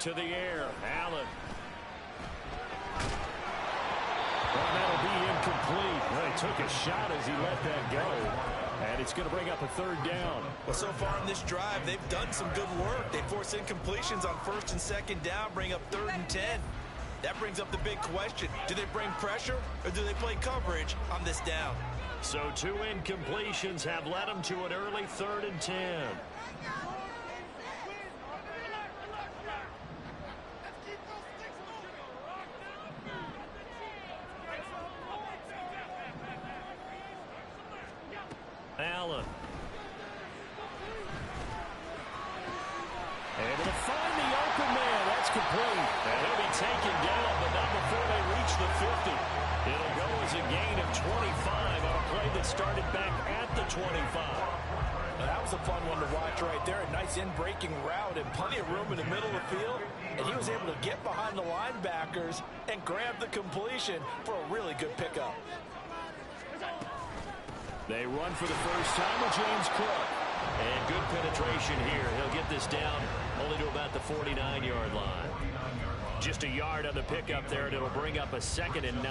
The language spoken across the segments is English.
to the air. Allen. Well, that'll be incomplete. Well, he took a shot as he let that go. And it's going to bring up a third down. Well, so far in this drive, they've done some good work. They force incompletions on first and second down, bring up 3rd and 10. That brings up the big question. Do they bring pressure or do they play coverage on this down? So 2 incompletions have led them to an early 3rd and 10. Allen. Able to find the open man. That's complete. And he'll be taken down, but not before they reach the 50. It'll go as a gain of 25 on a play that started back at the 25. Now, that was a fun one to watch right there. A nice in-breaking route and plenty of room in the middle of the field. And he was able to get behind the linebackers and grab the completion for a really good pickup. They run for the first time with James Cook. And good penetration here. He'll get this down only to about the 49-yard line. Just a yard on the pickup there, and it'll bring up a 2nd and 9.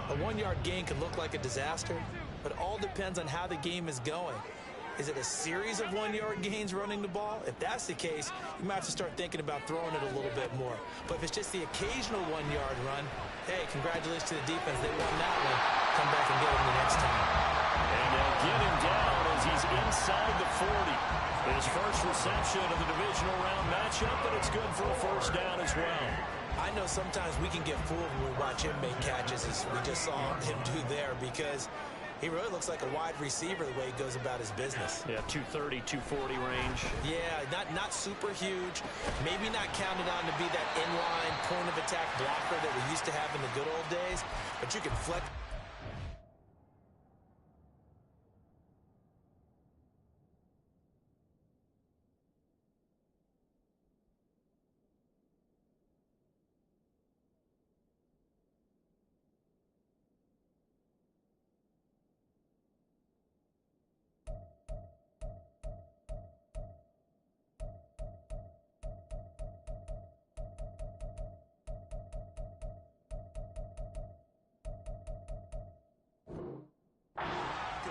A 1-yard gain can look like a disaster, but it all depends on how the game is going. Is it a series of 1-yard gains running the ball? If that's the case, you might have to start thinking about throwing it a little bit more. But if it's just the occasional 1-yard run, hey, congratulations to the defense. They won that one. Come back and get him the next time. And they'll get him down as he's inside the 40. His first reception of the divisional round matchup, and it's good for a first down as well. I know sometimes we can get fooled when we watch him make catches, as we just saw him do there, because he really looks like a wide receiver the way he goes about his business. Yeah, 230, 240 range. Yeah, not super huge. Maybe not counted on to be that inline point-of-attack blocker that we used to have in the good old days, but you can flex.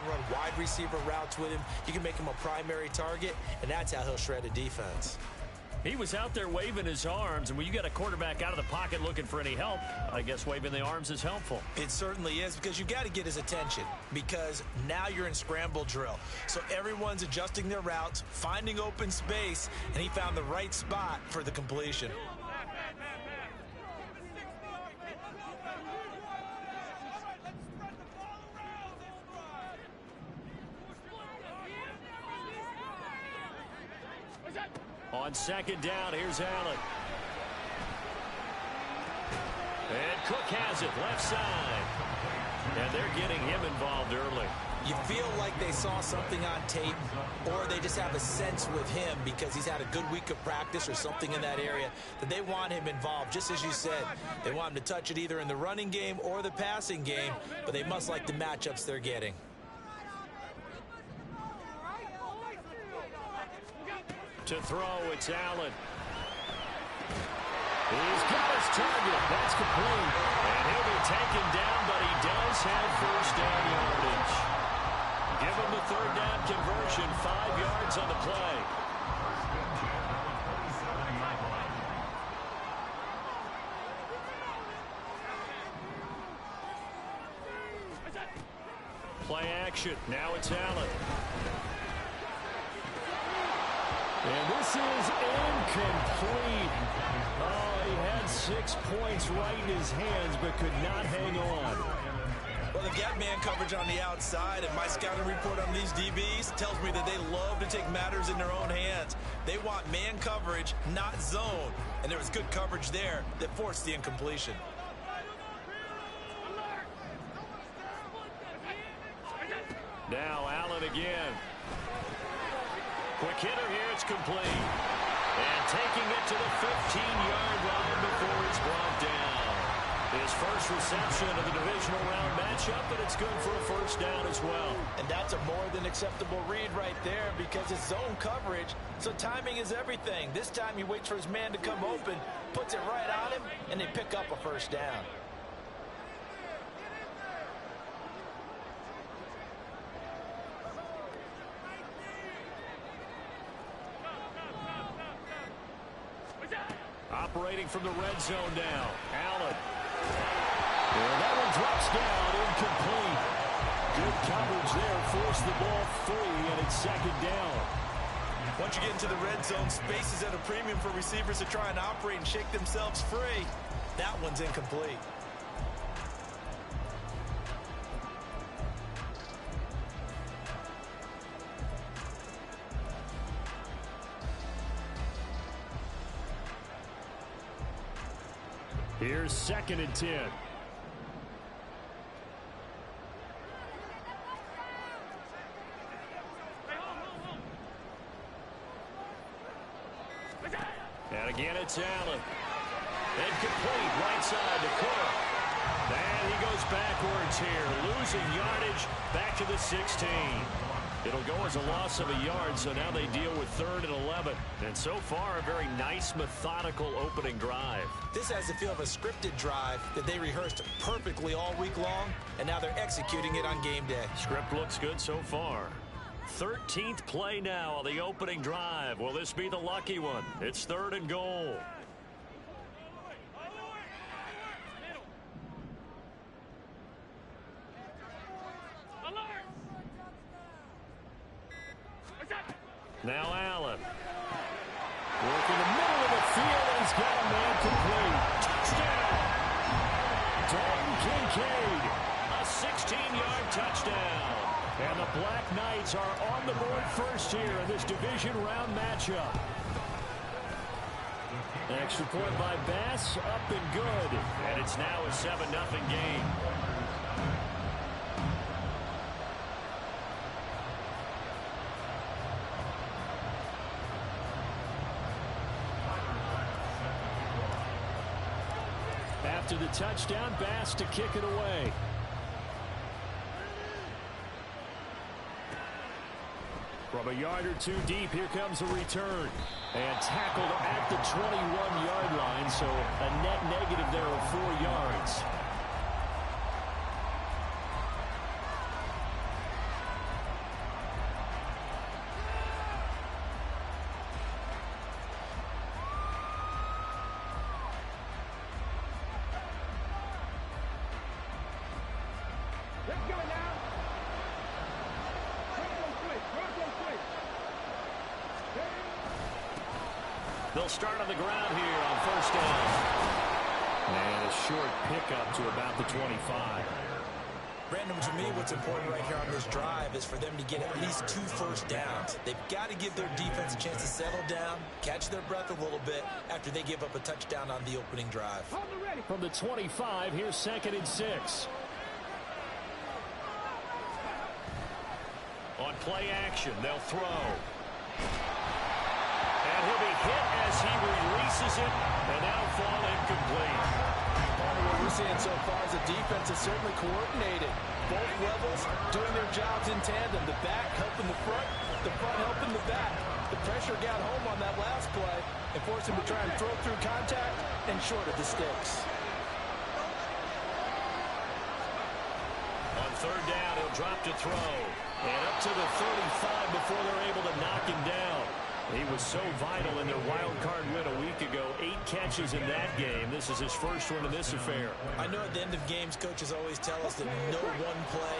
Run wide receiver routes with him. You can make him a primary target, and that's how he'll shred a defense. He was out there waving his arms, and when you get a quarterback out of the pocket looking for any help, I guess waving the arms is helpful. It certainly is, because you've got to get his attention, because now you're in scramble drill. So everyone's adjusting their routes, finding open space, and he found the right spot for the completion. On 2nd down, here's Allen. And Cook has it, left side. And they're getting him involved early. You feel like they saw something on tape, or they just have a sense with him because he's had a good week of practice or something in that area that they want him involved. Just as you said, they want him to touch it either in the running game or the passing game, but they must like the matchups they're getting. To throw, it's Allen. He's got his target. That's complete. And he'll be taken down, but he does have first down yardage. Give him the 3rd down conversion, 5 yards on the play. Play action. Now it's Allen. And this is incomplete. Oh, he had 6 points right in his hands, but could not hang on. Well, they've got man coverage on the outside, and my scouting report on these DBs tells me that they love to take matters in their own hands. They want man coverage, not zone. And there was good coverage there that forced the incompletion. Now Allen again. Quick hitter here, it's complete. And taking it to the 15-yard line before it's brought down. His first reception of the divisional round matchup, but it's good for a first down as well. And that's a more than acceptable read right there because it's zone coverage, so timing is everything. This time he waits for his man to come open, puts it right on him, and they pick up a first down. Operating from the red zone now. Allen. And that one drops down, incomplete. Good coverage there, forced the ball free, and it's second down. Once you get into the red zone, space is at a premium for receivers to try and operate and shake themselves free. That one's incomplete. Here's 2nd and 10. And again, it's Allen. Incomplete, right side to Cook. And he goes backwards here, losing yardage back to the 16. It'll go as a loss of a yard, so now they deal with 3rd and 11. And so far, a very nice, methodical opening drive. This has the feel of a scripted drive that they rehearsed perfectly all week long, and now they're executing it on game day. Script looks good so far. 13th play now on the opening drive. Will this be the lucky one? It's 3rd and goal. Now Allen. Working the middle of the field, and he's got a man complete. Touchdown! Dalton Kincaid. A 16-yard touchdown. And the Black Knights are on the board first here in this division round matchup. An extra point by Bass, up and good. And it's now a 7-0 game. After the touchdown, Bass to kick it away. From a yard or two deep, here comes a return. And tackled at the 21-yard line, so a net negative there of 4 yards. They'll start on the ground here on first down. And a short pickup to about the 25. Brandon, to me, what's important right here on this drive is for them to get at least 2 first downs. They've got to give their defense a chance to settle down, catch their breath a little bit after they give up a touchdown on the opening drive. From the 25, here's 2nd and 6. On play action, they'll throw. And he'll be hit as he releases it, and that'll fall incomplete. What we're seeing so far is the defense is certainly coordinated. Both levels doing their jobs in tandem. The back helping the front helping the back. The pressure got home on that last play and forced him to try and throw through contact and short of the sticks. On 3rd down, he'll drop to throw. And up to the 35 before they're able to knock him down. He was so vital in their wild card win a week ago. 8 catches in that game. This is his first one in this affair. I know at the end of games, coaches always tell us that no one play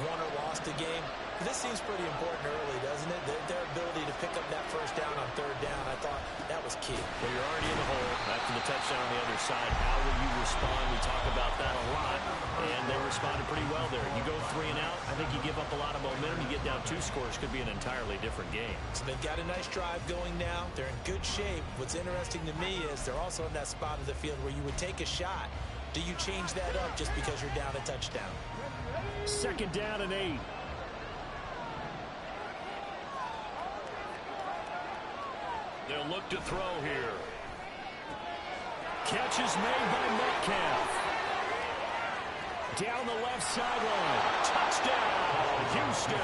won or lost a game. But this seems pretty important early, doesn't it? Their ability to pick up that first down on 3rd down, I thought that was key. Well, you're already in the hole after the touchdown on the other side. How will you respond? We talk about that a lot, and they responded pretty well there. You go 3 and out, I think you give up a lot of momentum. You get down 2 scores, could be an entirely different game. So they've got a nice drive going now. They're in good shape. What's interesting to me is they're also in that spot of the field where you would take a shot. Do you change that up just because you're down a touchdown? 2nd down and 8. They'll look to throw here. Catch is made by Metcalf. Down the left sideline. Touchdown, Houston.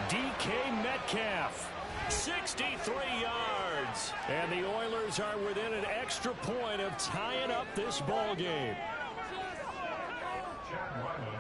DK Metcalf, 63 yards. And the Oilers are within an extra point of tying up this ball game.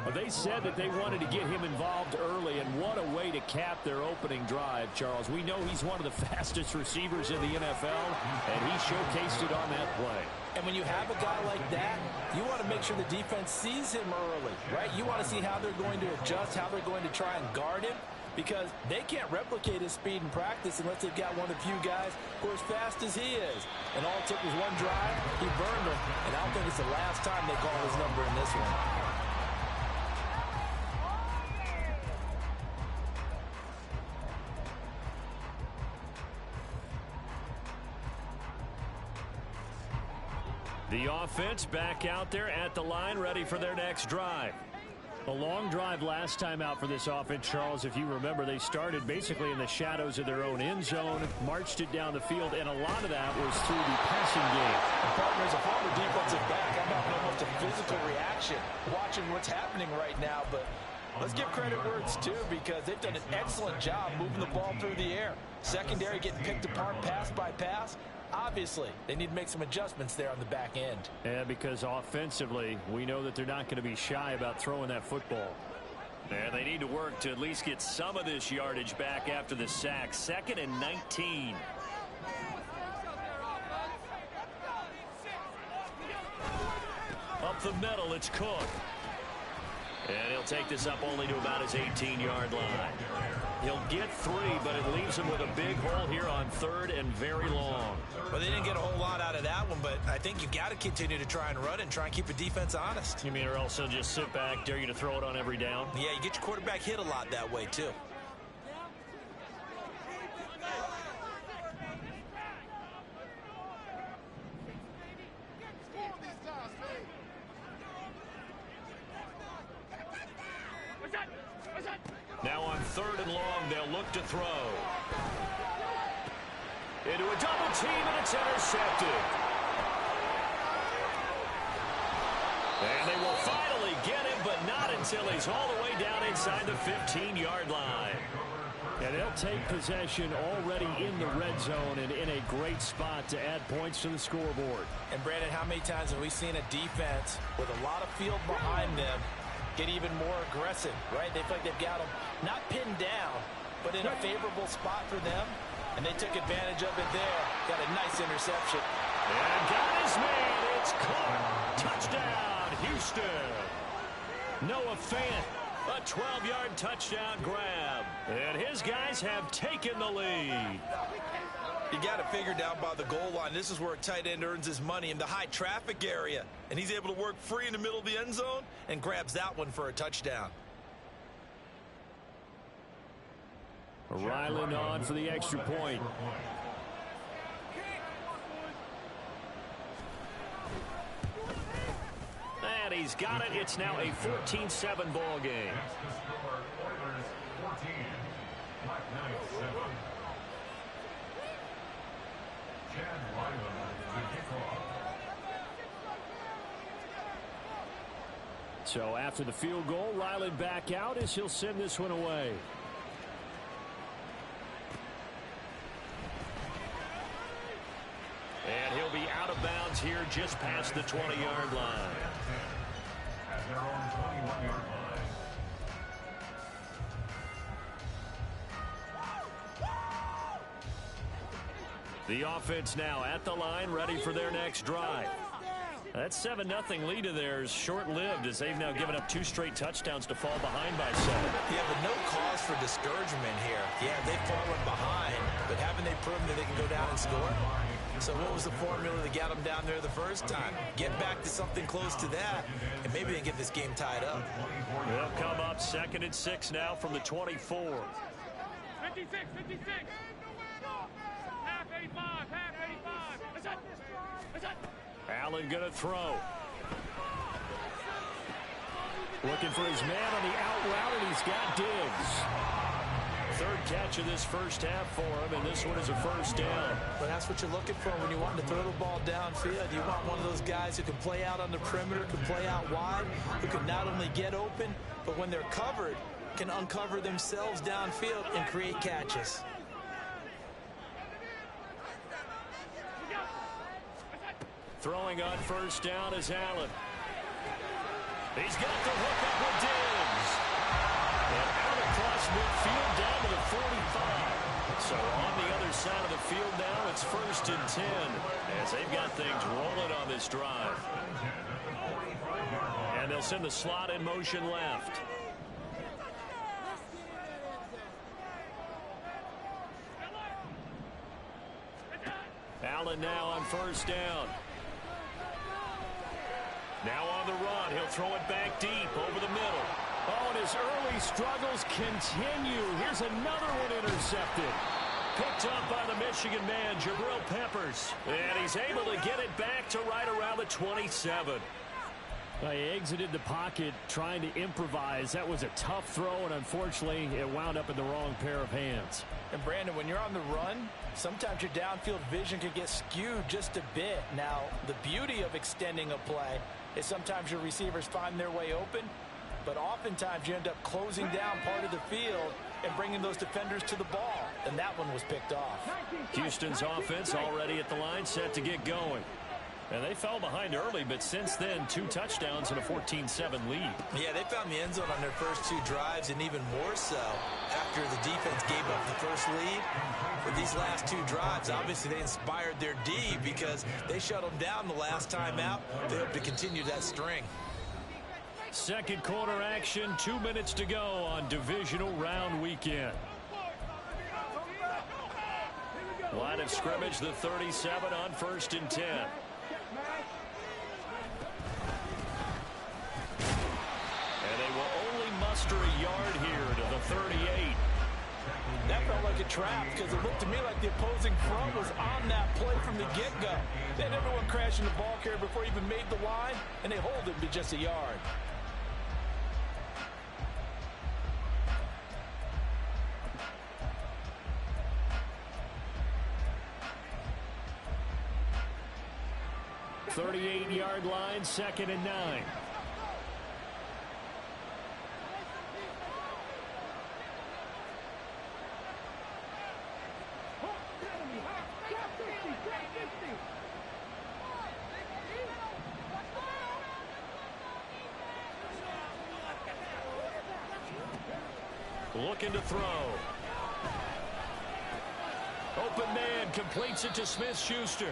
Well, they said that they wanted to get him involved early, and what a way to cap their opening drive, Charles. We know he's one of the fastest receivers in the NFL, and he showcased it on that play. And when you have a guy like that, you want to make sure the defense sees him early, right? You want to see how they're going to adjust, how they're going to try and guard him, because they can't replicate his speed in practice unless they've got one of the few guys who are as fast as he is. And all it took was one drive, he burned them, and I don't think it's the last time they call his number in this one. The offense back out there at the line, ready for their next drive. A long drive last time out for this offense, Charles. If you remember, they started basically in the shadows of their own end zone, marched it down the field, and a lot of that was through the passing game. And partner, as a former defensive back, I'm having almost a physical reaction watching what's happening right now, but let's give credit where it's due, because they've done an excellent job moving the ball through the air. Secondary getting picked apart pass by pass. Obviously, they need to make some adjustments there on the back end. Yeah, because offensively, we know that they're not going to be shy about throwing that football. And they need to work to at least get some of this yardage back after the sack. 2nd and 19. Up the middle, it's Cook. And he'll take this up only to about his 18-yard line. He'll get 3, but it leaves him with a big hole here on 3rd and very long. Well, they didn't get a whole lot out of that one, but I think you got to continue to try and run and try and keep the defense honest. You mean, or else he'll just sit back, dare you to throw it on every down? Yeah, you get your quarterback hit a lot that way, too. Now on 3rd and long, they'll look to throw. Into a double team, and it's intercepted. And they will finally get him, but not until he's all the way down inside the 15-yard line. And they'll take possession already in the red zone and in a great spot to add points to the scoreboard. And, Brandon, how many times have we seen a defense with a lot of field behind them get even more aggressive, right? They feel like they've got them not pinned down, but in a favorable spot for them, and they took advantage of it there. Got a nice interception. And got his man. It's caught. Touchdown, Houston. Noah Fant, a 12-yard touchdown grab. And his guys have taken the lead. You got it figured down by the goal line. This is where a tight end earns his money, in the high traffic area. And he's able to work free in the middle of the end zone and grabs that one for a touchdown. Ryland on for the extra point. And he's got it. It's now a 14-7 ball game. So after the field goal, Ryland back out as he'll send this one away. And he'll be out of bounds here just past the 20-yard line. At their own 21-yard line. The offense now at the line, ready for their next drive. That 7-0 lead of theirs short-lived, as they've now given up 2 straight touchdowns to fall behind by 7. Yeah, but no cause for discouragement here. Yeah, they've fallen behind, but haven't they proven that they can go down and score? So what was the formula that got them down there the first time? Get back to something close to that, and maybe they can get this game tied up. They'll come up 2nd and 6 now from the 24. 56. Half 85. Allen going to throw. Looking for his man on the out route, and he's got Diggs. third catch of this first half for him, and this one is a first down. But that's what you're looking for when you want to throw the ball downfield. You want one of those guys who can play out on the perimeter, can play out wide, who can not only get open, but when they're covered, can uncover themselves downfield and create catches. Throwing on first down is Allen. He's got the hook up with Diggs. And out across midfield down to the 45. So on the other side of the field now, it's 1st and 10 as they've got things rolling on this drive. And they'll send the slot in motion left. Allen now on first down. Now on the run. He'll throw it back deep over the middle. Oh, and his early struggles continue. Here's another one intercepted. Picked up by the Michigan man, Jabril Peppers. And he's able to get it back to right around the 27. He exited the pocket trying to improvise. That was a tough throw, and unfortunately, it wound up in the wrong pair of hands. And Brandon, when you're on the run, sometimes your downfield vision can get skewed just a bit. Now, the beauty of extending a play is sometimes your receivers find their way open, but oftentimes you end up closing down part of the field and bringing those defenders to the ball, and that one was picked off. Houston's offense already at the line, set to get going. And they fell behind early, but since then, 2 touchdowns and a 14-7 lead. Yeah, they found the end zone on their first 2 drives, and even more so after the defense gave up the first lead. But these last 2 drives, obviously they inspired their D because they shut them down the last time out. They hope to continue that string. Second quarter action, 2 minutes to go on divisional round weekend. Line of scrimmage, the 37 on 1st and 10. And they will only muster a yard here to the 38. That felt like a trap because it looked to me like the opposing front was on that play from the get-go. They had everyone crashing the ball carrier before he even made the line, and they hold him to just a yard. Thirty-eight-yard line, 2nd and 9. Looking to throw. Open man completes it to Smith-Schuster.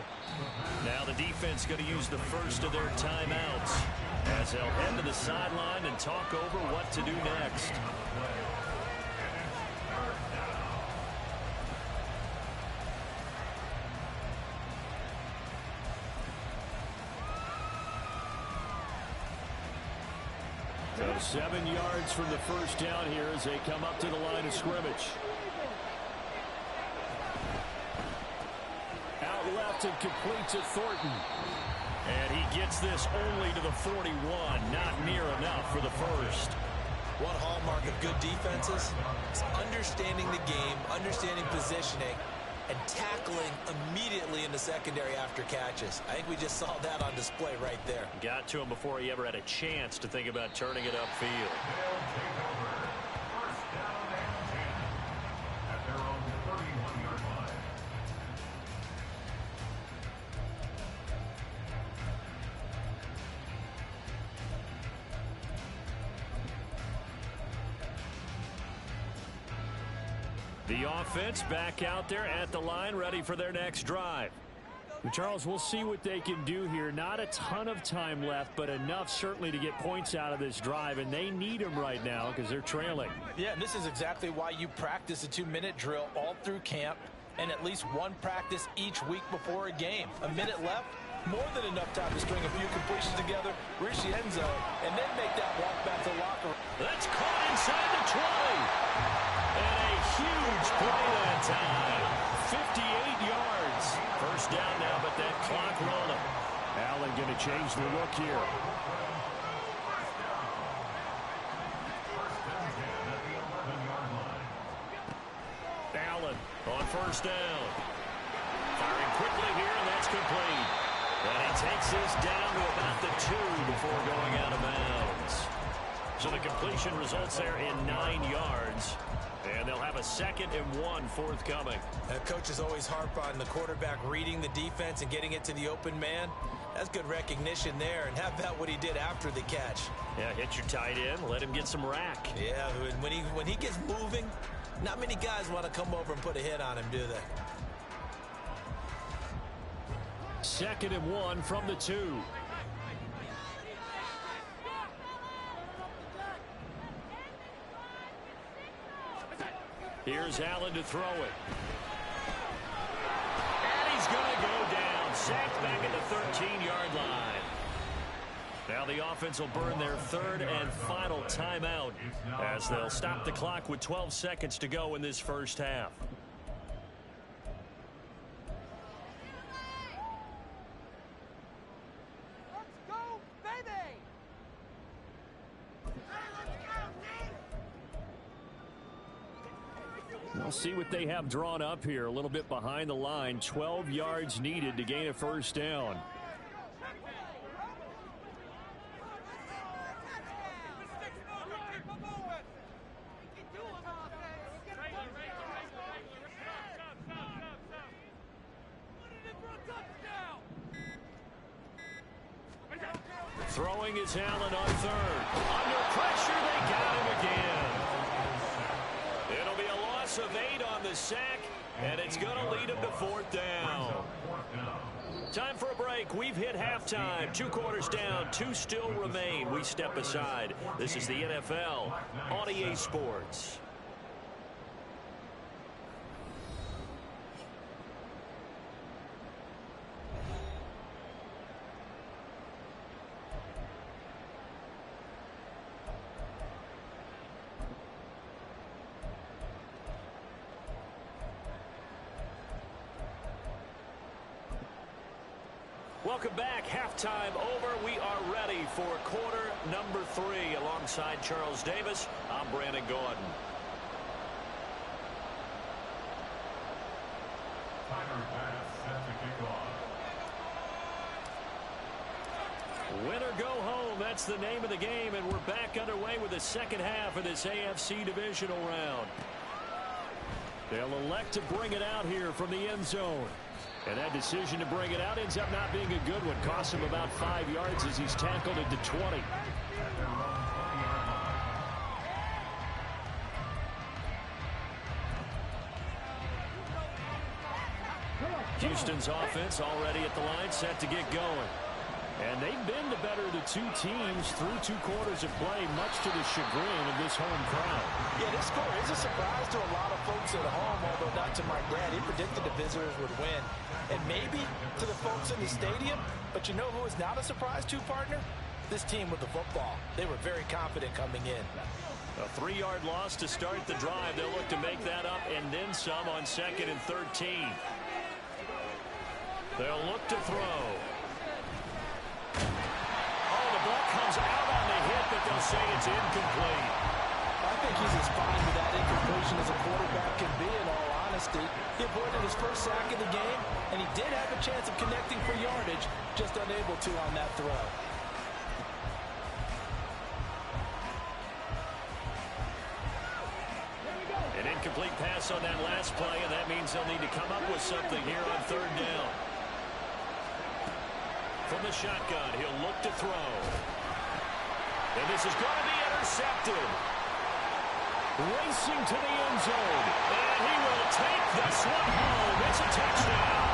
Now the defense going to use the first of their timeouts as they'll head to the sideline and talk over what to do next. So 7 yards from the first down here as they come up to the line of scrimmage. Out left and completes it Thornton. And he gets this only to the 41. Not near enough for the first. One hallmark of good defenses is understanding the game, understanding positioning, and tackling immediately in the secondary after catches. I think we just saw that on display right there. Got to him before he ever had a chance to think about turning it upfield. The offense back out there at the line, ready for their next drive. Charles, we'll see what they can do here. Not a ton of time left, but enough certainly to get points out of this drive, and they need them right now because they're trailing. Yeah, and this is exactly why you practice a 2-minute drill all through camp and at least one practice each week before a game. A minute left, more than enough time to string a few completions together, reach the end zone, and then make that walk back to the locker room. That's caught inside the 20. And a huge play that time. 58 yards. First down now, but that clock rolling. Allen going to change the look here. On first down. Firing quickly here, and that's complete. And he takes this down to about the 2 before going out of bounds. So the completion results there in 9 yards. And they'll have a 2nd and 1 forthcoming. Coaches always harp on the quarterback reading the defense and getting it to the open man. That's good recognition there. And how about what he did after the catch? Yeah, hit your tight end, let him get some rack. Yeah, when he gets moving, not many guys want to come over and put a hit on him, do they? 2nd and 1 from the 2. Here's Allen to throw it. And he's going to go down. Sacked back at the 13-yard line. Now the offense will burn their 3rd and final timeout as they'll stop the clock with 12 seconds to go in this first half. We'll see what they have drawn up here. A little bit behind the line. 12 yards needed to gain a first down. Throwing is Allen on 3rd. Under pressure, they got him again. It'll be a loss of 8 on the sack, and it's going to lead him to 4th down. Time for a break. We've hit halftime. 2 quarters down, 2 still remain. We step aside. This is the NFL on EA Sports. Welcome back. Halftime over. We are ready for quarter number 3. Alongside Charles Davis, I'm Brandon Gordon. Win or go home, that's the name of the game, and we're back underway with the second half of this AFC divisional round. They'll elect to bring it out here from the end zone. And that decision to bring it out ends up not being a good one. Costs him about 5 yards as he's tackled at the 20. Houston's offense already at the line, set to get going. And they've been the better of the 2 teams through 2 quarters of play, much to the chagrin of this home crowd. Yeah, this score is a surprise to a lot of folks at home, although not to my dad. He predicted the visitors would win. And maybe to the folks in the stadium, but you know who is not a surprise to, partner? This team with the football. They were very confident coming in. A 3-yard loss to start the drive. They'll look to make that up and then some on 2nd and 13. They'll look to throw. Oh, the ball comes out on the hit, but they'll say it's incomplete. I think he's as fine with that incompletion as a quarterback can be, in all honesty. He avoided his first sack of the game, and he did have a chance of connecting for yardage, just unable to on that throw. An incomplete pass on that last play, and that means they'll need to come up with something here on 3rd down. From the shotgun, he'll look to throw. And this is going to be intercepted. Racing to the end zone. And he will take this one home. It's a touchdown.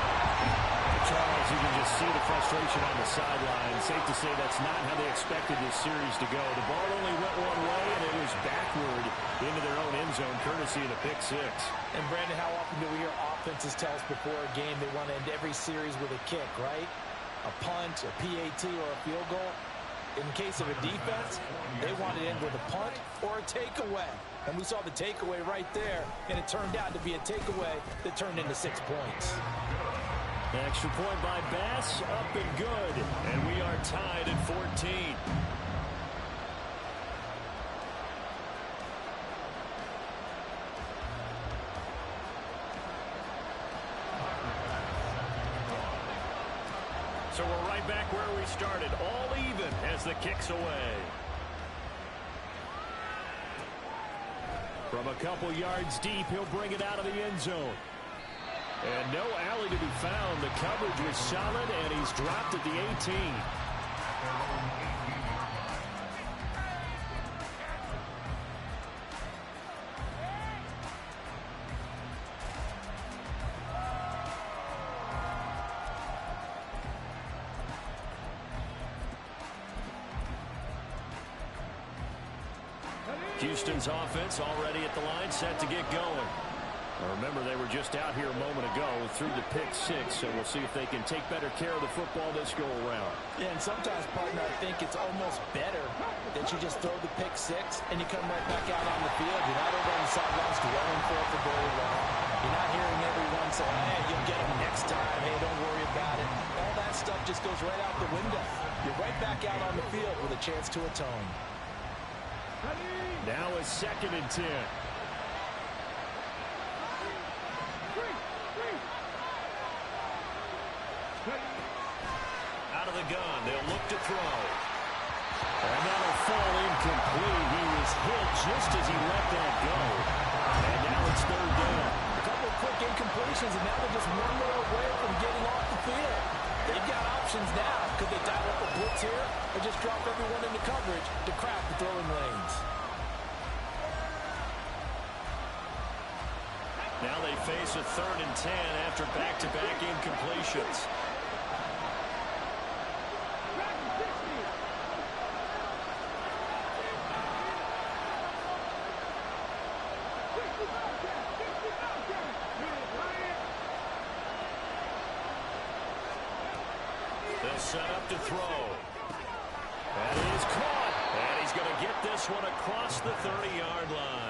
Charles, you can just see the frustration on the sideline. Safe to say that's not how they expected this series to go. The ball only went one way, and it was backward into their own end zone, courtesy of the pick 6. And, Brandon, how often do we hear offenses tell us before a game they want to end every series with a kick, right? A punt, a PAT, or a field goal. In case of a defense, they want to end with a punt or a takeaway. And we saw the takeaway right there, and it turned out to be a takeaway that turned into 6 points. Extra point by Bass, up and good. And we are tied at 14. So we're right back where we started, all even as the kick's away. From a couple yards deep, he'll bring it out of the end zone. And no alley to be found. The coverage was solid, and he's dropped at the 18. Houston's offense already at the line, set to get going. Remember, they were just out here a moment ago through the pick six, so we'll see if they can take better care of the football this go-around. Yeah, and sometimes, partner, I think it's almost better that you just throw the pick six and you come right back out on the field. You're not over on the sidelines dwelling for it for very long. You're not hearing everyone say, hey, you'll get them next time. Hey, don't worry about it. All that stuff just goes right out the window. You're right back out on the field with a chance to atone. Now it's 2nd and 10. Out of the gun, they'll look to throw. And that'll fall incomplete. He was hit just as he let that go. And now it's 3rd down. A couple of quick incompletions, and now they're just one more away from getting off the field. They've got options now. Could they dial up a blitz here or just drop everyone into coverage to crack the throwing lanes? Now they face a 3rd and 10 after back-to-back incompletions. They'll set up to throw. That is caught. And he's going to get this one across the 30-yard line.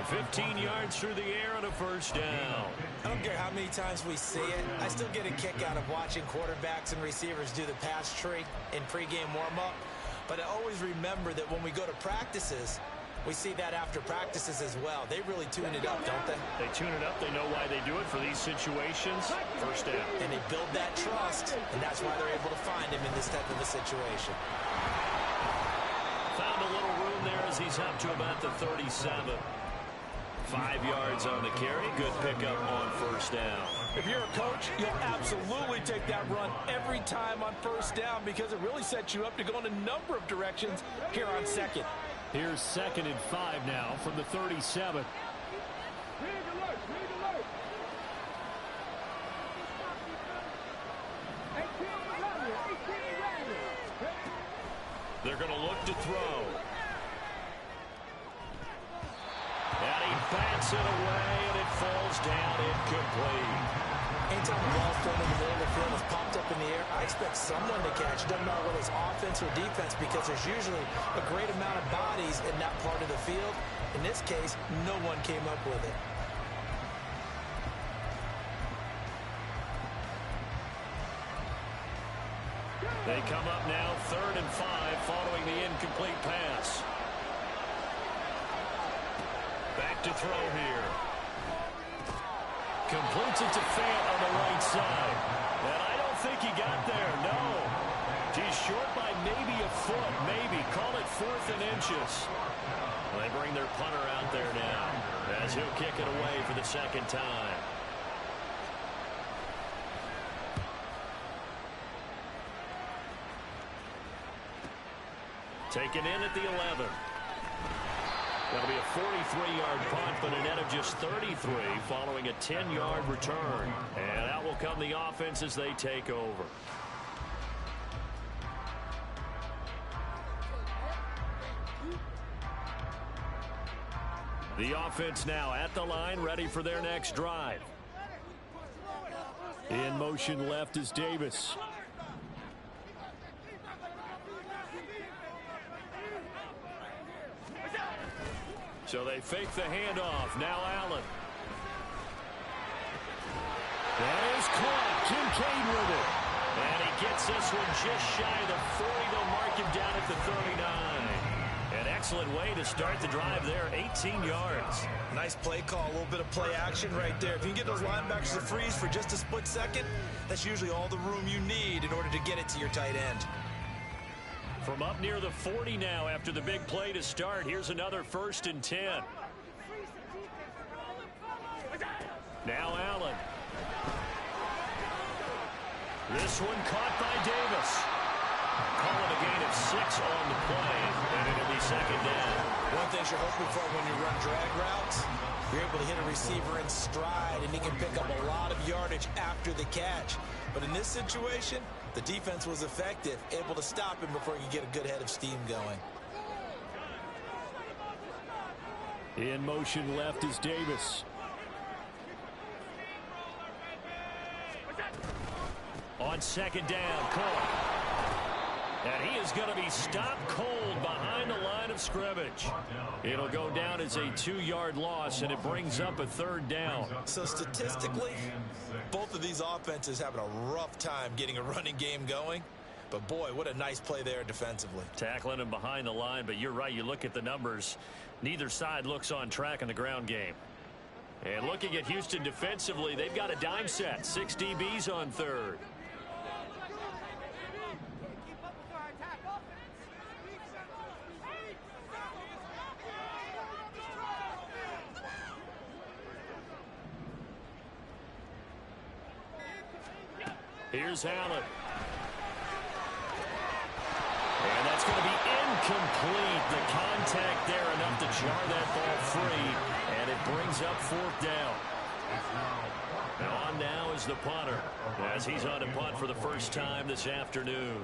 15 yards through the air and a 1st down. I don't care how many times we see it. I still get a kick out of watching quarterbacks and receivers do the pass tree in pregame warm-up. But I always remember that when we go to practices, we see that after practices as well. They really tune it up, don't they? They tune it up. They know why they do it for these situations. 1st down. And they build that trust, and that's why they're able to find him in this type of a situation. Found a little room there as he's up to about the 37. 5 yards on the carry. Good pickup on 1st down. If you're a coach, you'll absolutely take that run every time on 1st down because it really sets you up to go in a number of directions here on 2nd. Here's 2nd and 5 now from the 37. They're going to look to throw. And he bats it away, and it falls down incomplete. Anytime the ball's thrown in the middle of the field, it's popped up in the air, I expect someone to catch. Doesn't matter whether it's offense or defense because there's usually a great amount of bodies in that part of the field. In this case, no one came up with it. They come up now 3rd and 5 following the incomplete pass. Back to throw here. Completes it to Fant on the right side. And I don't think he got there, no. He's short by maybe a foot, maybe. Call it 4th and inches. They bring their punter out there now as he'll kick it away for the 2nd time. Taken in at the 11. That'll be a 43-yard punt, but a net of just 33 following a 10-yard return. And out will come the offense as they take over. The offense now at the line, ready for their next drive. In motion left is Davis. So they fake the handoff. Now Allen. That is caught. Kincaid with it. And he gets this one just shy of the 40. They'll mark him down at the 39. And excellent way to start the drive there. 18 yards. Nice play call, a little bit of play action right there. If you can get those linebackers to freeze for just a split second, that's usually all the room you need in order to get it to your tight end. From up near the 40 now after the big play to start. Here's another 1st and 10. Now Allen. This one caught by Davis. Call it a gain of 6 on the play, and it'll be 2nd down. One thing you're hoping for when you run drag routes, you're able to hit a receiver in stride, and he can pick up a lot of yardage after the catch. But in this situation, the defense was effective, able to stop him before he could get a good head of steam going. In motion left is Davis. On 2nd down, Cook. And he is going to be stopped cold behind the line of scrimmage. It'll go down as a 2-yard loss, and it brings up a 3rd down. So statistically, both of these offenses having a rough time getting a running game going. But boy, what a nice play there defensively. Tackling him behind the line, but you're right. You look at the numbers. Neither side looks on track in the ground game. And looking at Houston defensively, they've got a dime set. 6 DBs on 3rd. Here's Allen. And that's going to be incomplete. The contact there enough to jar that ball free. And it brings up 4th down. Now on now is the punter, as he's on to punt for the first time this afternoon.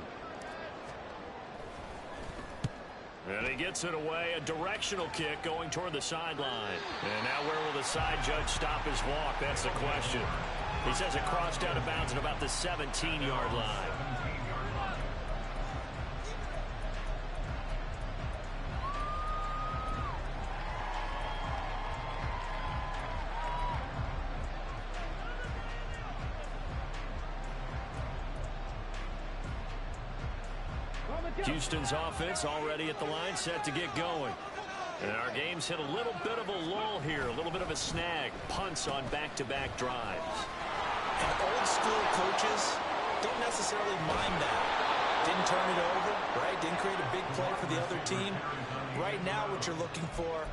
And he gets it away. A directional kick going toward the sideline. And now where will the side judge stop his walk? That's the question. He says it crossed out of bounds at about the 17-yard line. Houston's offense already at the line, set to get going. And our game's hit a little bit of a lull here, a little bit of a snag. Punts on back-to-back drives. And old school coaches don't necessarily mind that. Didn't turn it over, right? Didn't create a big play for the other team. Right now what you're looking for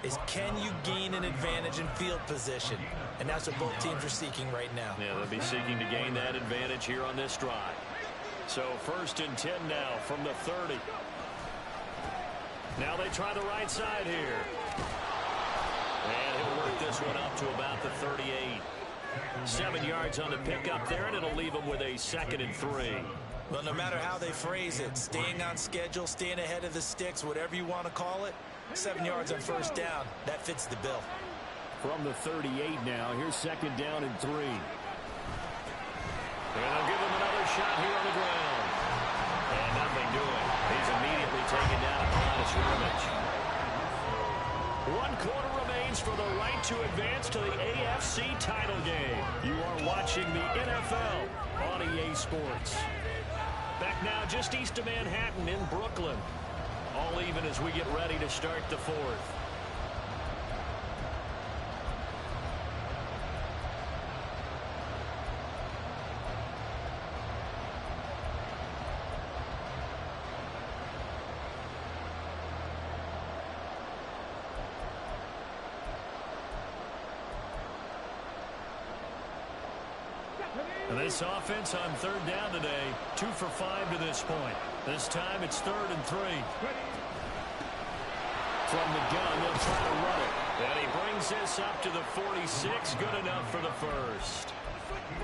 is, can you gain an advantage in field position? And that's what both teams are seeking right now. Yeah, they'll be seeking to gain that advantage here on this drive. So 1st and 10 now from the 30. Now they try the right side here. And he'll work this one up to about the 38. 7 yards on the pickup there, and it'll leave him with a 2nd and 3. Well, no matter how they phrase it, staying on schedule, staying ahead of the sticks, whatever you want to call it, 7 yards on 1st down, that fits the bill. From the 38 now, here's 2nd down and 3. And they'll give him another shot here on the ground. And nothing doing. He's immediately taken down at the line of scrimmage. 1 quarter remains for the right to advance to the AFC title game. You are watching the NFL on EA Sports. Back now just east of Manhattan in Brooklyn. All even as we get ready to start the 4th. And this offense on 3rd down today, 2 for 5 to this point. This time it's 3rd and 3. From the gun, they'll try to run it. And he brings this up to the 46. Good enough for the 1st.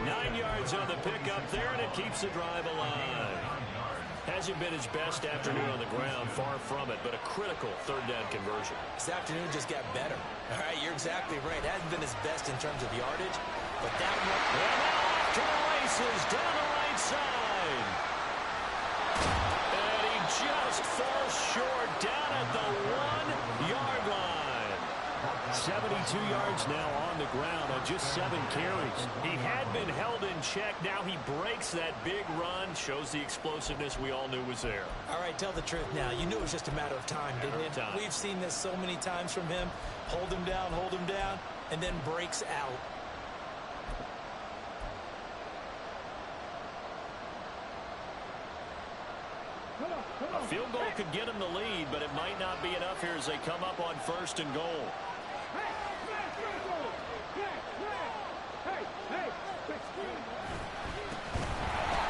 9 yards on the pickup there, and it keeps the drive alive. Hasn't been his best afternoon on the ground, far from it, but a critical 3rd down conversion. This afternoon just got better. All right, you're exactly right. Hasn't been his best in terms of yardage, but that one... And now off to the races down the right side. And he just falls short down at the 1-yard line. 72 yards now on the ground on just 7 carries. He had been held in check. Now he breaks that big run. Shows the explosiveness we all knew was there. All right, tell the truth now. You knew it was just a matter of time, didn't it? We've seen this so many times from him. Hold him down, and then breaks out. A field goal could get him the lead, but it might not be enough here as they come up on 1st and goal.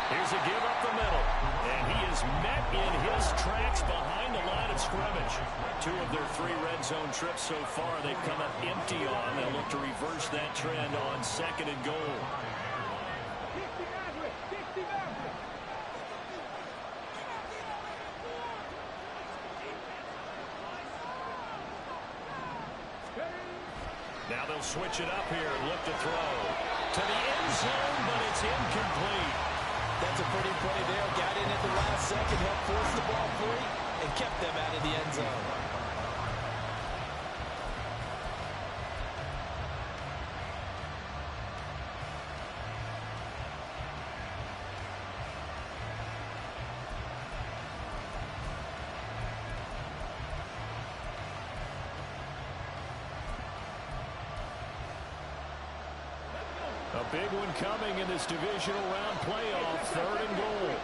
Here's a give up the middle, and he is met in his tracks behind the line of scrimmage. 2 of their 3 red zone trips so far they've come up empty on. They'll look to reverse that trend on 2nd and goal. Now they'll switch it up here. Look to throw to the end zone, but it's incomplete. That's a pretty play there. Got in at the last second, helped force the ball free, and kept them out of the end zone. A big one coming in this divisional round playoff. 3rd and goal.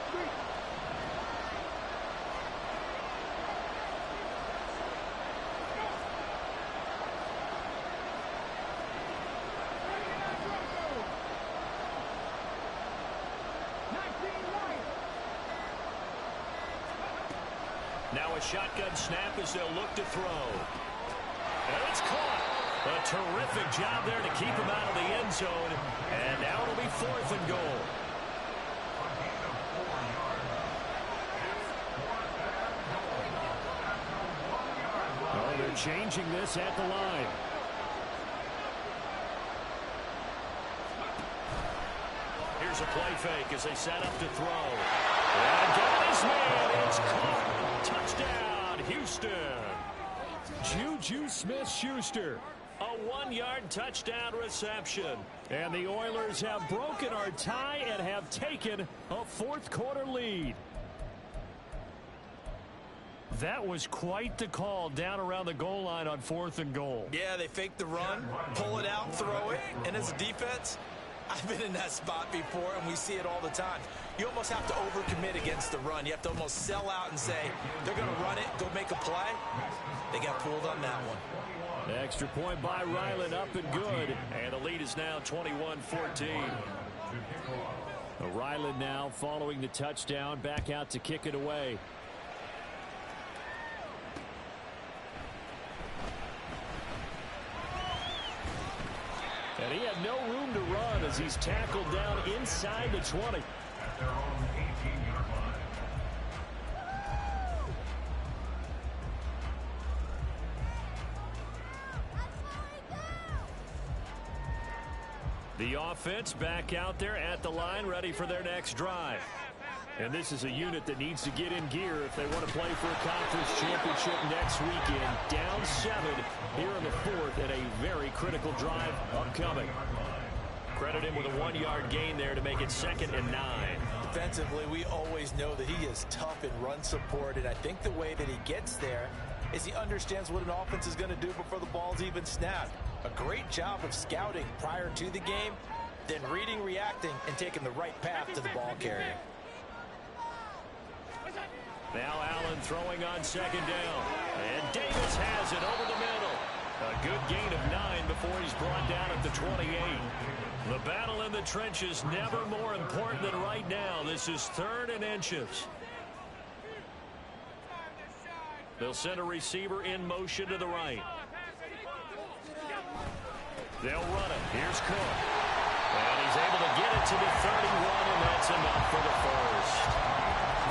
Now a shotgun snap as they'll look to throw. And it's caught. A terrific job there to keep him out of the end zone. And now it'll be 4th and goal. Oh, they're changing this at the line. Here's a play fake as they set up to throw. And got his man. It's caught. Touchdown, Houston. Juju Smith-Schuster. A 1-yard touchdown reception. And the Oilers have broken our tie and have taken a 4th quarter lead. That was quite the call down around the goal line on 4th and goal. Yeah, they fake the run, pull it out, throw it, and as a defense, I've been in that spot before, and we see it all the time. You almost have to overcommit against the run. You have to almost sell out and say, they're going to run it, go make a play. They got pulled on that one. The extra point by Ryland up and good. And the lead is now 21-14. Ryland now following the touchdown, back out to kick it away. And he had no room to run as he's tackled down inside the 20. The offense back out there at the line, ready for their next drive. And this is a unit that needs to get in gear if they want to play for a conference championship next weekend. Down 7 here in the 4th and a very critical drive upcoming. Credit him with a 1-yard gain there to make it 2nd and 9. Defensively, we always know that he is tough in run support, and I think the way that he gets there is he understands what an offense is going to do before the ball's even snapped. A great job of scouting prior to the game, then reading, reacting, and taking the right path to the ball carrier. Now Allen throwing on 2nd down. And Davis has it over the middle. A good gain of 9 before he's brought down at the 28. The battle in the trenches never more important than right now. This is 3rd and inches. They'll send a receiver in motion to the right. They'll run it. Here's Cook. And he's able to get it to the 31, and that's enough for the first.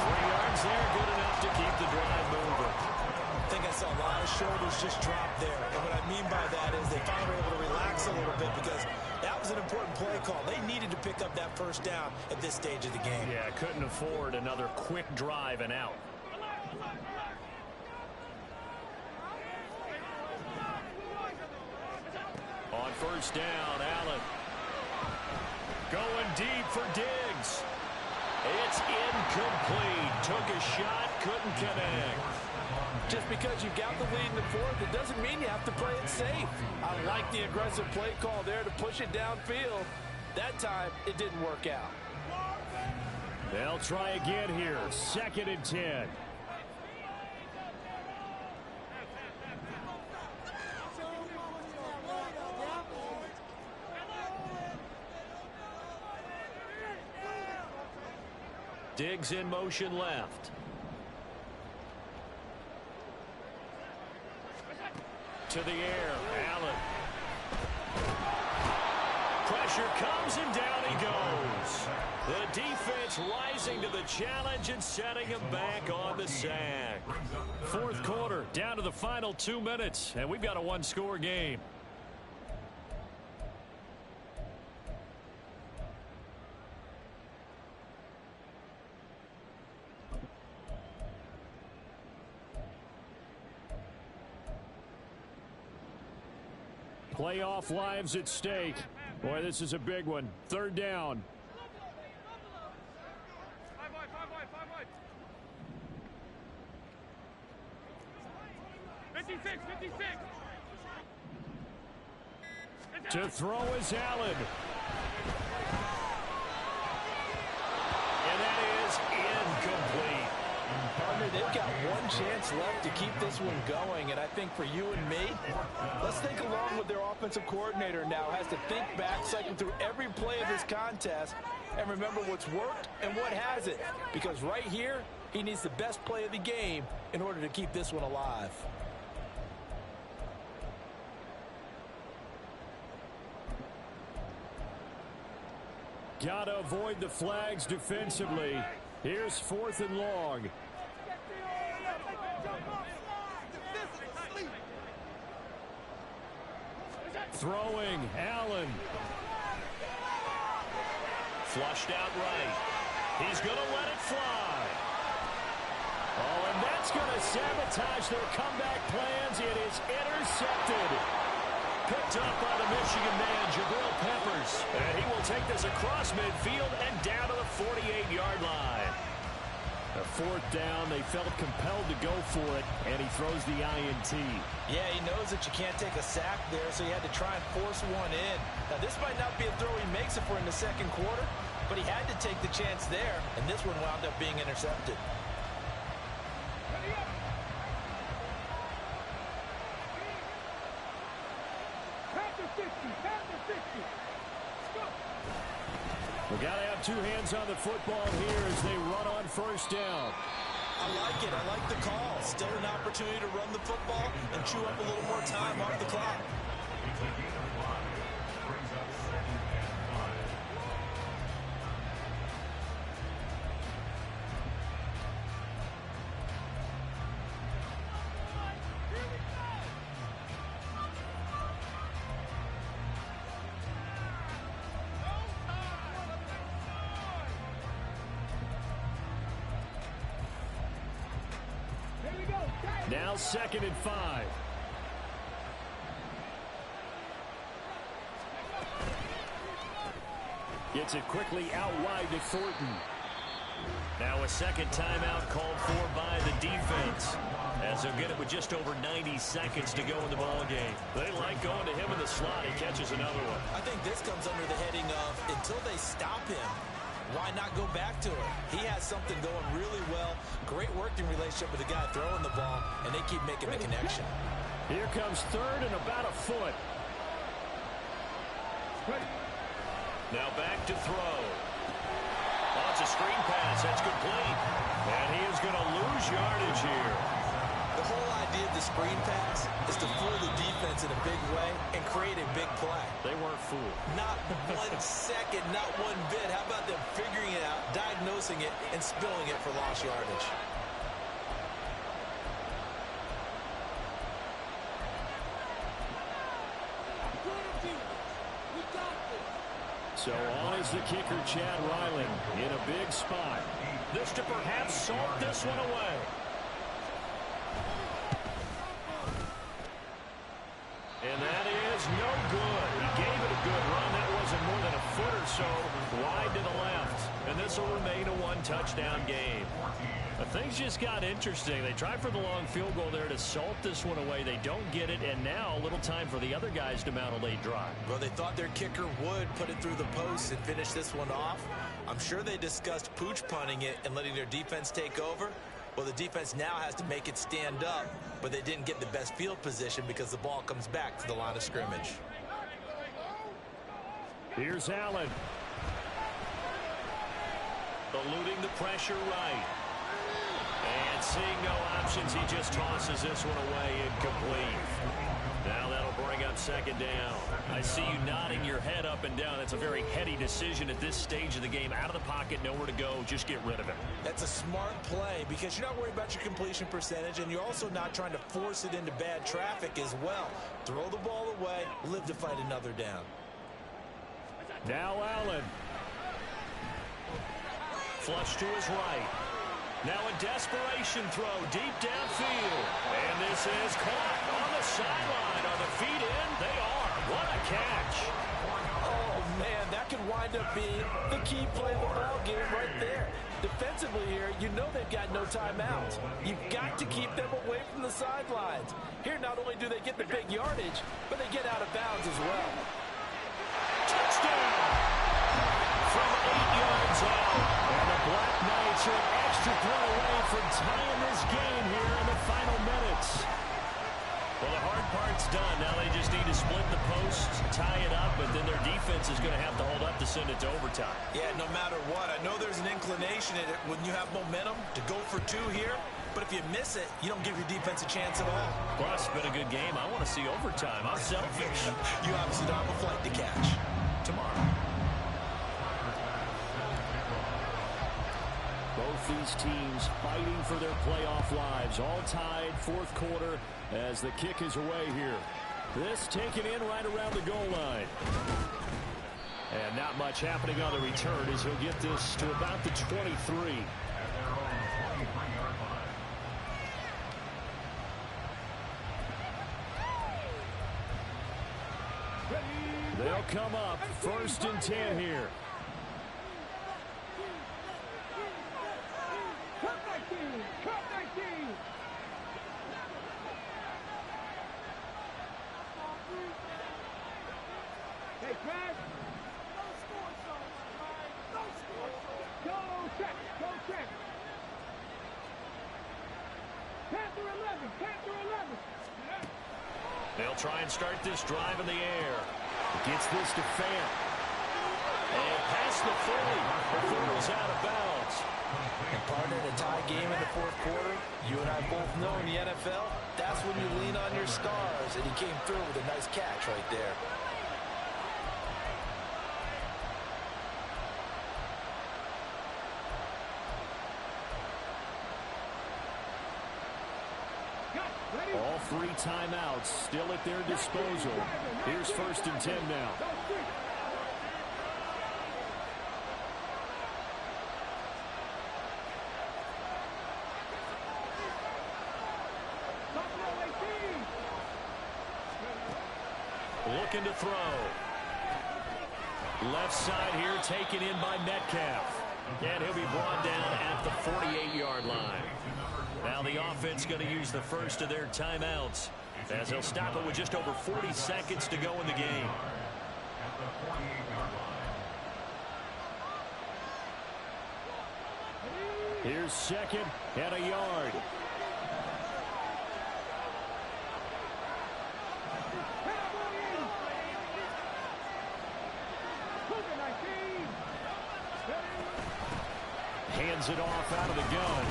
3 yards there, good enough to keep the drive moving. I think I saw a lot of shoulders just drop there. And what I mean by that is they finally were able to relax a little bit because that was an important play call. They needed to pick up that 1st down at this stage of the game. Yeah, couldn't afford another quick drive and out. first down. Allen going deep for Diggs. It's incomplete. Took a shot, couldn't connect. Just because you got the lead in the fourth, it doesn't mean you have to play it safe. I like the aggressive play call there to push it downfield. That time, it didn't work out. They'll try again here. 2nd and 10. Diggs in motion left. To the air. Allen. Pressure comes and down he goes. The defense rising to the challenge and setting him back on the sack. 4th quarter, down to the final 2 minutes, and we've got a one-score game. Playoff lives at stake. Boy, this is a big one. 3rd down. 56. To throw is Allen. And that is incomplete. Partner, they've got one chance left to keep this one going, and I think for you and me, let's think along with their offensive coordinator now. Has to think back, cycle through every play of this contest, and remember what's worked and what hasn't. Because right here, he needs the best play of the game in order to keep this one alive. Gotta avoid the flags defensively. Here's 4th and long. Throwing, Allen. Flushed out right. He's going to let it fly. Oh, and that's going to sabotage their comeback plans. It is intercepted. Picked up by the Michigan man, Jabril Peppers. And he will take this across midfield and down to the 48-yard line. A 4th down, they felt compelled to go for it, and he throws the INT. Yeah, he knows that you can't take a sack there, so he had to try and force one in. Now, this might not be a throw he makes it for in the 2nd quarter, but he had to take the chance there, and this one wound up being intercepted. We got to have 2 hands on the football here as they run on 1st down. I like it. I like the call. Still an opportunity to run the football and chew up a little more time off the clock. Now 2nd and 5. Gets it quickly out wide to Thornton. Now a 2nd timeout called for by the defense, as they'll get it with just over 90 seconds to go in the ball game. They like going to him in the slot. He catches another one. I think this comes under the heading of until they stop him, why not go back to it? He has something going really well. Great working relationship with the guy throwing the ball, and they keep making the connection. Here comes 3rd and about a foot. Now back to throw. Oh, it's a screen pass. That's complete. And he is going to lose yardage here. The whole idea of the screen pass is to fool the defense in a big way and create a big play. They weren't fooled. Not 1 second, not one bit. How about them figuring it out, diagnosing it, and spilling it for lost yardage? So on is the kicker, Chad Ryland, in a big spot. This to perhaps salt this one away. And that is no good. He good run. That wasn't more than a foot or so wide to the left. And this will remain a one-touchdown game. But things just got interesting. They tried for the long field goal there to salt this one away. They don't get it, and now a little time for the other guys to mount a late drive. Well, they thought their kicker would put it through the post and finish this one off. I'm sure they discussed pooch punting it and letting their defense take over. Well, the defense now has to make it stand up, but they didn't get the best field position because the ball comes back to the line of scrimmage. Here's Allen. Eluding the pressure right. And seeing no options, he just tosses this one away incomplete. Now that'll bring up second down. I see you nodding your head up and down. That's a very heady decision at this stage of the game. Out of the pocket, nowhere to go. Just get rid of it. That's a smart play because you're not worried about your completion percentage, and you're also not trying to force it into bad traffic as well. Throw the ball away, live to fight another down. Now Allen. Flush to his right. Now a desperation throw deep downfield. And this is caught on the sideline. Are the feet in? They are. What a catch. Oh, man, that could wind up being the key play of the ball game right there. Defensively here, you know they've got no timeouts. You've got to keep them away from the sidelines. Here, not only do they get the big yardage, but they get out of bounds as well. Touchdown from 8 yards out. And the Black Knights are an extra point away from tying this game here in the final minutes. Well, the hard part's done. Now they just need to split the post, tie it up, but then their defense is going to have to hold up to send it to overtime. Yeah, no matter what. I know there's an inclination in it when you have momentum to go for two here, but if you miss it, you don't give your defense a chance at all. Plus, it's been a good game. I want to see overtime. I'm selfish. You obviously don't have a flight to catch. Tomorrow. Both these teams fighting for their playoff lives. All tied, fourth quarter, as the kick is away here. This taken in right around the goal line. And not much happening on the return as he'll get this to about the 23. They'll come up 1st and 10 here. They'll try and start this drive in the air. Gets this to Fant. And past the 30 before it was out of bounds. And partner, in a tie game in the fourth quarter, you and I both know in the NFL, that's when you lean on your stars. And he came through with a nice catch right there. All 3 timeouts still at their disposal. Here's 1st and 10 now. Looking to throw. Left side here taken in by Metcalf. And he'll be brought down at the 48-yard line. Now the offense going to use the first of their timeouts as they'll stop it with just over 40 seconds to go in the game. Here's 2nd and a yard. Hands it off out of the gun.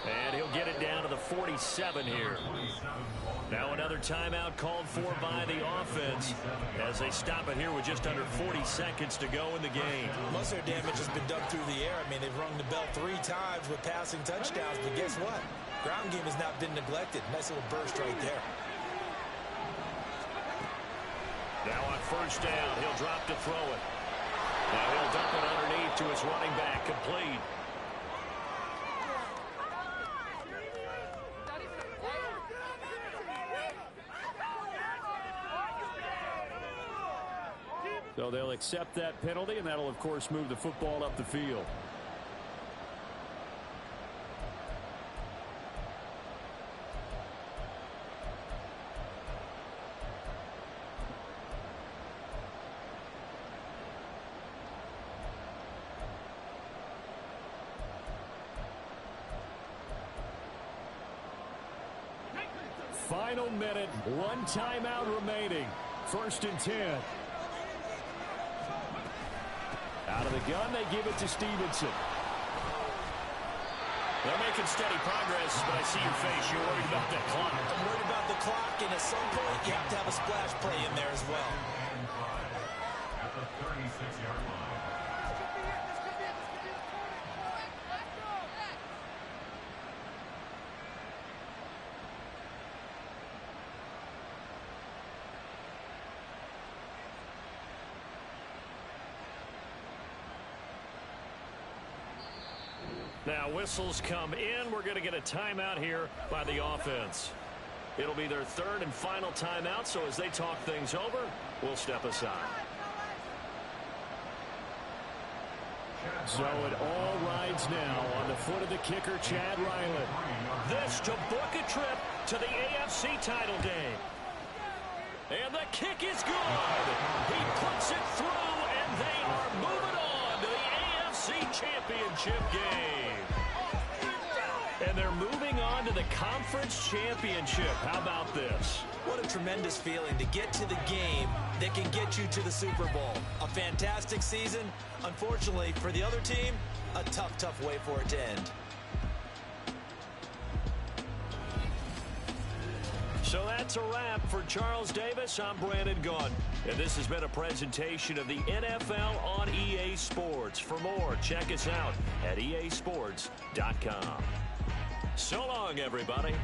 And he'll get it down to the 47 here. Now another timeout called for by the offense as they stop it here with just under 40 seconds to go in the game. Most of their damage has been done through the air. I mean, they've rung the bell 3 times with passing touchdowns, but guess what? Ground game has not been neglected. Nice little burst right there. Now on 1st down, he'll drop to throw it. Now he'll dump it underneath to his running back, complete. So they'll accept that penalty, and that'll, of course, move the football up the field. Final minute, one timeout remaining. 1st and 10. Out of the gun, they give it to Stevenson. They're making steady progress, but I see your face. You're worried about that clock. I'm worried about the clock, and at some point, you have to have a splash play in there as well. At the 36-yard line. Now whistles come in. We're going to get a timeout here by the offense. It'll be their 3rd and final timeout, so as they talk things over, we'll step aside. So it all rides now on the foot of the kicker, Chad Ryland. This to book a trip to the AFC title game. And the kick is good. He puts it through, and they are moving on to the AFC championship game. And they're moving on to the conference championship. How about this? What a tremendous feeling to get to the game that can get you to the Super Bowl. A fantastic season. Unfortunately, for the other team, a tough, tough way for it to end. So that's a wrap for Charles Davis. I'm Brandon Gaudin, and this has been a presentation of the NFL on EA Sports. For more, check us out at easports.com. So long, everybody.